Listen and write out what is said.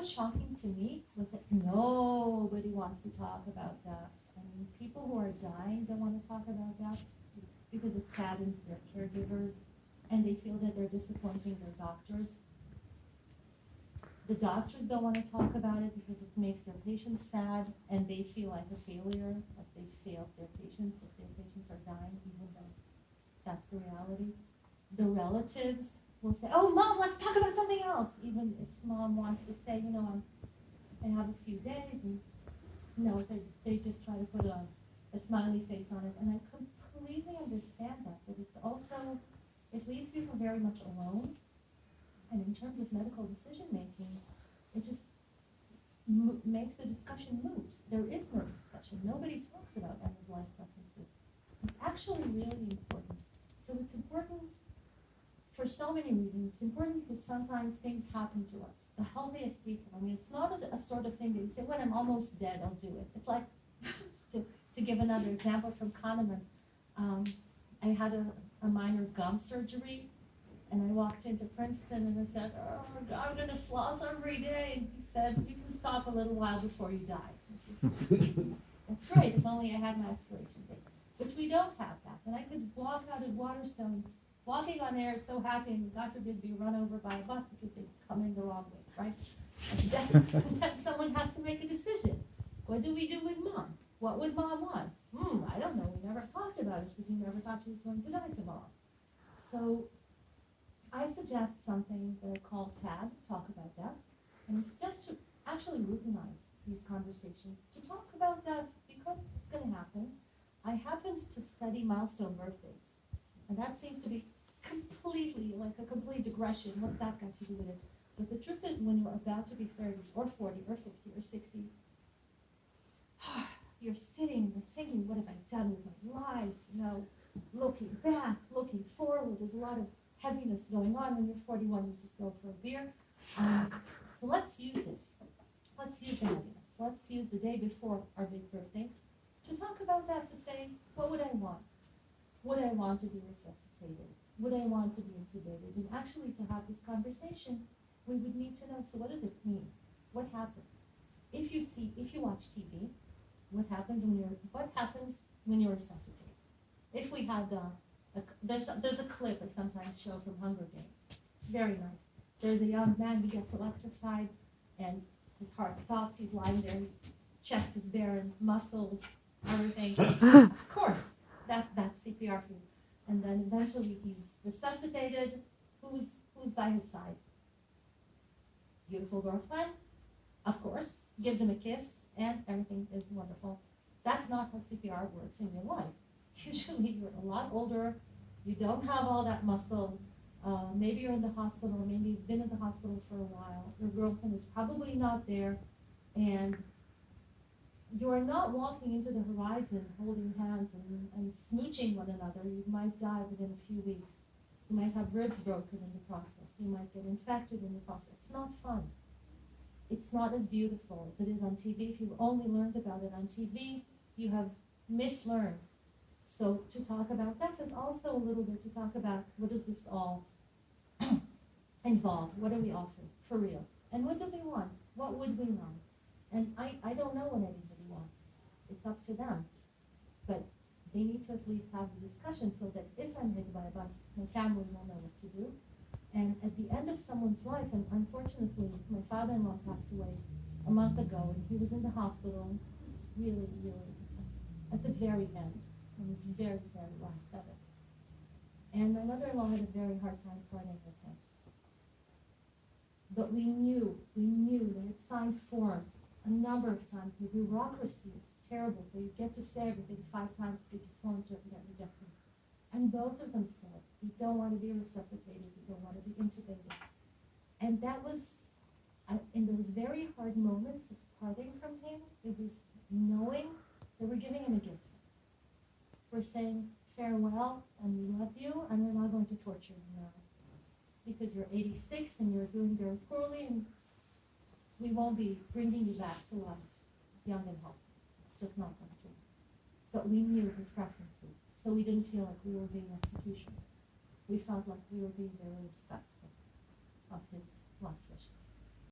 was shocking to me was that nobody wants to talk about death. I mean, people who are dying don't want to talk about death because it saddens their caregivers and they feel that they're disappointing their doctors. The doctors don't want to talk about it because it makes their patients sad and they feel like a failure, like they failed their patients if their patients are dying, even though that's the reality. The relatives will say, oh, Mom, let's talk about something else, even if Mom wants to say, I have a few days, and they just try to put a smiley face on it. And I completely understand that, but it's also, it leaves people very much alone. And in terms of medical decision making, it just makes the discussion moot. There is no discussion. Nobody talks about end-of-life preferences. It's actually really important. So it's important for so many reasons. It's important because sometimes things happen to us. The healthiest people, I mean, it's not a sort of thing that you say, when I'm almost dead, I'll do it. It's like, to give another example from Kahneman, I had a minor gum surgery, and I walked into Princeton and I said, oh, I'm going to floss every day. And he said, you can stop a little while before you die. That's great, if only I had my expiration date. But we don't have that. And I could walk out of Waterstones, walking on air so happy, and God forbid be run over by a bus because they come in the wrong way, right? And then someone has to make a decision. What do we do with Mom? What would Mom want? I don't know. We never talked about it because he never thought she was going to die tomorrow. So I suggest something that I call TAB, Talk About Death, and it's just to actually routinize these conversations, to talk about death because it's going to happen. I happened to study milestone birthdays, and that seems to be completely, like a complete digression. What's that got to do with it? But the truth is, when you're about to be 30 or 40 or 50 or 60, you're sitting, you're thinking, what have I done with my life? Looking back, looking forward, there's a lot of heaviness going on. When you're 41, you just go for a beer. So let's use this. Let's use the heaviness. Let's use the day before our big birthday to talk about that, to say, what would I want? Would I want to be resuscitated? Would I want to be intubated? And actually, to have this conversation, we would need to know, so what does it mean? What happens? If you watch TV, what happens when you're resuscitated? If we had there's a clip I sometimes show from Hunger Games. It's very nice. There's a young man who gets electrified, and his heart stops. He's lying there. His chest is bare, and muscles, everything. Of course, that's CPR for you. And then eventually he's resuscitated. Who's by his side? Beautiful girlfriend, of course. Gives him a kiss, and everything is wonderful. That's not how CPR works in real life. Usually you're a lot older, you don't have all that muscle, maybe you're in the hospital, maybe you've been in the hospital for a while, your girlfriend is probably not there, and you're not walking into the horizon holding hands and smooching one another. You might die within a few weeks. You might have ribs broken in the process. You might get infected in the process. It's not fun. It's not as beautiful as it is on TV. If you've only learned about it on TV, you have mislearned. So to talk about death is also a little bit to talk about what does this all involve? What do we offer for real? And what do we want? What would we want? And I don't know what anybody wants. It's up to them. But they need to at least have a discussion so that if I'm hit by a bus, my family will know what to do. And at the end of someone's life, and unfortunately, my father-in-law passed away a month ago, and he was in the hospital, really, really at the very end. It was very, very last of it. And my mother-in-law had a very hard time parting with him. But we knew they had signed forms a number of times. The bureaucracy is terrible, so you get to say everything 5 times because your forms are get rejected. And both of them said, we don't want to be resuscitated, we don't want to be intubated. And that was, in those very hard moments of parting from him, it was knowing that we're giving him a gift. We're saying farewell, and we love you, and we're not going to torture you now. Because you're 86 and you're doing very poorly, and we won't be bringing you back to life, young and healthy. It's just not going to. But we knew his preferences, so we didn't feel like we were being executioners. We felt like we were being very respectful of his last wishes.